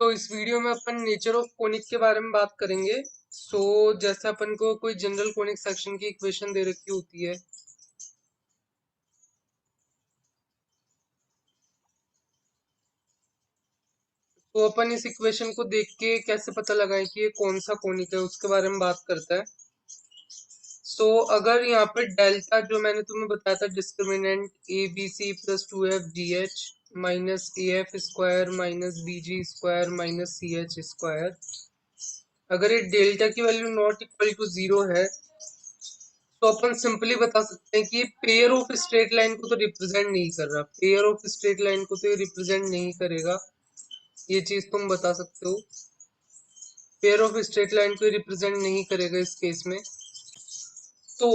तो इस वीडियो में अपन नेचर ऑफ कोनिक के बारे में बात करेंगे। जैसे अपन को कोई जनरल कोनिक सेक्शन की इक्वेशन दे रखी होती है, तो अपन इस इक्वेशन को देख के कैसे पता लगाएं कि ये कौन सा कोनिक है, उसके बारे में बात करता है। अगर यहाँ पे डेल्टा जो मैंने तुम्हें बताया था, discriminant A B C plus 2f GH minus AF square minus BG square minus CH square, अगर ये डेल्टा की वैल्यू नॉट इक्वल टू 0 है, तो अपन सिंपली बता सकते हैं कि ये पेयर ऑफ स्ट्रेट लाइन को तो रिप्रेजेंट नहीं कर रहा, पेयर ऑफ स्ट्रेट लाइन को तो ये रिप्रेजेंट नहीं करेगा। ये चीज तुम बता सकते हो, पेयर ऑफ स्ट्रेट लाइन को रिप्रेजेंट नहीं करेगा इस केस में। तो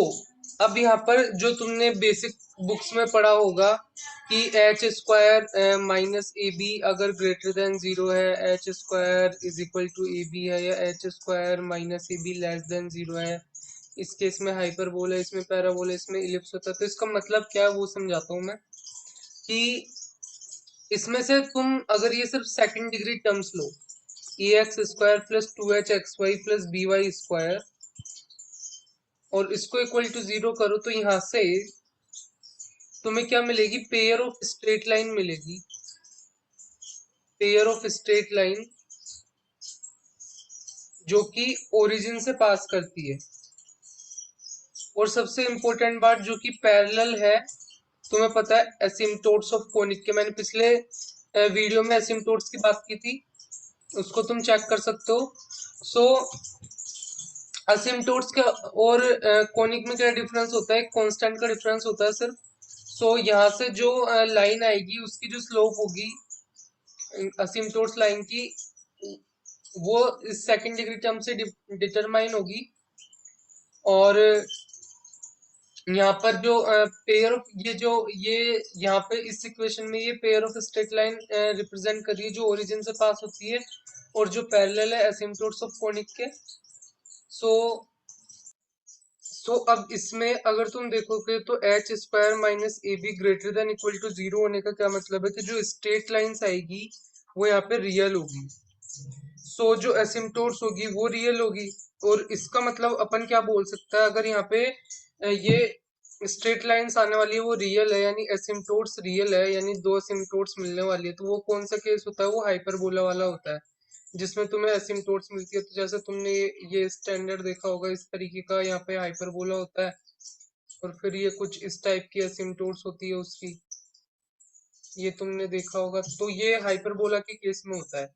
अब यहाँ पर जो तुमने बेसिक बुक्स में पढ़ा होगा कि H square minus A B अगर ग्रेटर देन 0 है, H square is equal to A B है, या H square minus A B less than 0 है, इस केस में हाइपरबोला, इसमें पैराबोला, इसमें इलिप्स होता है। तो इसका मतलब क्या है वो समझाता हूँ मैं, कि इसमें से तुम अगर ये सिर्फ second degree terms low, A x square plus 2h xy plus BY square, और इसको इक्वल टू 0 करो, तो यहाँ से तुम्हें क्या मिलेगी, पेयर ऑफ स्ट्रेट लाइन मिलेगी, पेयर ऑफ स्ट्रेट लाइन जो कि ओरिजिन से पास करती है। और सबसे इंपॉर्टेंट बात, जो कि पैरेलल है, तुम्हें पता है एसिम्प्टोट्स ऑफ कोनिक के, मैंने पिछले वीडियो में एसिम्प्टोट्स की बात की थी, उसको तुम चेक कर सकते हो। सो एसिम्प्टोट्स का और कोनिक में क्या डिफरेंस होता है, कांस्टेंट का डिफरेंस होता है सिर्फ। यहाँ से जो लाइन आएगी उसकी जो स्लोप होगी असिम्प्टोट्स लाइन की, वो इस सेकंड डिग्री टर्म से डिटरमाइन होगी। और यहाँ पर जो पेयर ऑफ ये यहाँ पे इस इक्वेशन में ये pair of straight line represent कर रही है जो ओरिजिन से पास होती है और जो पैरेलल है एसिम्प्टोट्स ऑफ कोनिक के। सो अब इसमें अगर तुम देखोगे तो H square minus A B greater than equal to 0 होने का क्या मतलब है, कि जो स्ट्रेट लाइंस आएगी वो यहाँ पे रियल होगी। जो एसिम्प्टोट्स होगी वो रियल होगी। और इसका मतलब अपन क्या बोल सकता है, अगर यहाँ पे ये स्ट्रेट लाइंस आने वाली है वो रियल है, यानी एसिम्प्टोट्स रियल है, यानी दो एसिम्प्टोट्स मिलने वाली है, तो वो कौन सा केस होता है, वो हाइपरबोला वाला होता है, जिसमें तुम्हें एसिम्प्टोट्स मिलती है। तो जैसे तुमने ये स्टैंडर्ड देखा होगा, इस तरीके का यहाँ पे हाइपरबोला होता है, और फिर ये कुछ इस टाइप की एसिम्प्टोट्स होती है उसकी, ये तुमने देखा होगा। तो ये हाइपरबोला के केस में होता है।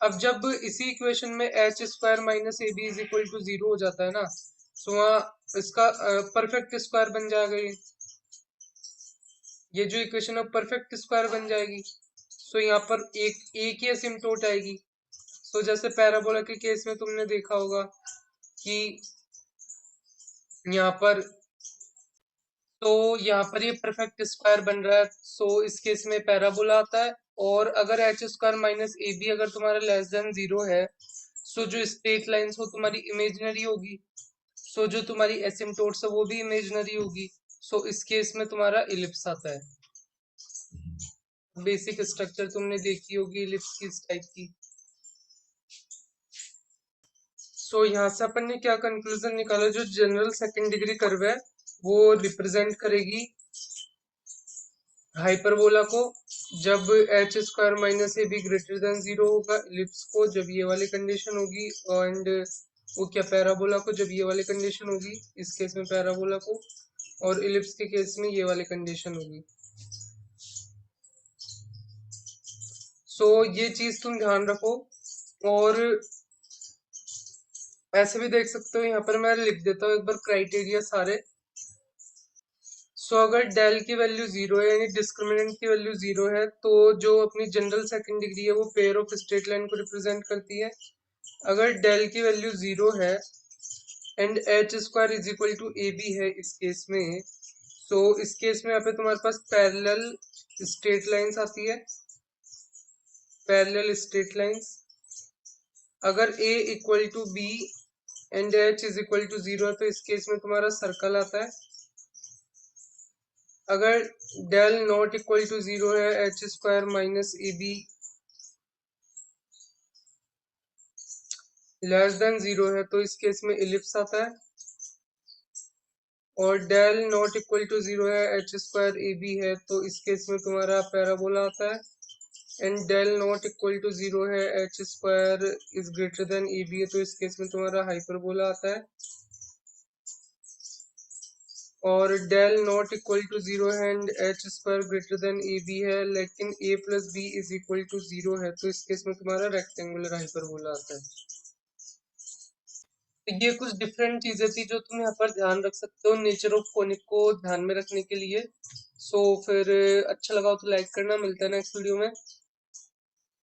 अब जब इसी इक्वेशन में H square minus A B is equal to 0 हो जाता है ना, तो वहाँ इसका परफेक्ट स्क्वायर बन जाएगा। ये जो इक्वेशन है परफेक्ट स्क्वायर बन जाएगी। यहाँ पर एक ही असिम्प्टोट आएगी। जैसे पैराबोला के केस में तुमने देखा होगा कि यहाँ पर यहाँ पर ये परफेक्ट स्क्वायर बन रहा है, इस केस में पैराबोला आता है। और अगर H square minus A B अगर तुम्हारा लेस देन 0 है, जो स्ट्रेट लाइंस वो तुम्हारी इमेजिनरी होगी, जो तुम्हारी एसिम्प्टोट्स है वो भी इमेजिनरी होगी। इस केस में तुम्हारा इलिप्स आता है। बेसिक स्ट्रक्चर तुमने देखी होगी इलिप्स की, इस टाइप की। यहाँ से अपन ने क्या कंक्लूजन निकाला, जो जनरल सेकंड डिग्री कर्व है वो रिप्रेजेंट करेगी हाइपरबोला को जब H square minus A B greater than 0 होगा, इलिप्स को जब ये वाली कंडीशन होगी, एंड वो क्या पैराबोला को जब ये वाली कंडीशन होगी, इस केस में पैराबोला को, और इलिप्स के केस में ये वाली कंडीशन होगी। ये चीज तुम ध्यान रखो। और ऐसे भी देख सकते हो, यहाँ पर मैं लिख देता हूँ एक बार क्राइटेरिया सारे। अगर डेल की वैल्यू 0 है, यानी डिस्क्रिमिनेंट की वैल्यू 0 है, तो जो अपनी जनरल सेकंड डिग्री है वो पेयर ऑफ स्ट्रेट लाइन को रिप्रेजेंट करती है। अगर डेल की वैल्यू 0 है and H square is equal to A B है इस केस में, इस केस में यहाँ पे तुम्हारे पास पैरेलल स्ट्रेट लाइंस आती है, पैरेलल स्ट्रेट लाइंस। अगर a equal to B and h is equal to 0 है, तो इस केस में तुम्हारा सर्कल आता है। अगर डेल नॉट इक्वल टू 0 है, H square minus A B less than 0 है तो इस केस में इलिप्स आता है, और डेल नॉट इक्वल टू 0 है, एच स्क्वायर ए बी है तो इस केस में तुम्हारा पैराबोला आता है, and del not equal to 0 है, H square is greater than A B है तो इस केस में तुम्हारा हाइपरबोला आता है, और डेल नॉट इक्वल टू 0 है and H square greater than A B है, लेकिन a plus B is equal to 0 है तो इस केस में तुम्हारा रेक्टेंगुलर हाइपरबोला आता है। तो ये कुछ डिफरेंट चीजें थी जो तुम यहाँ पर ध्यान रख सकते हो नेचर ऑफ कोनिक को ध्यान में रखने के लिए। सो फिर अच्छा लगा हो तो लाइक करना, मिलता है नेक्स्ट वीडियो में।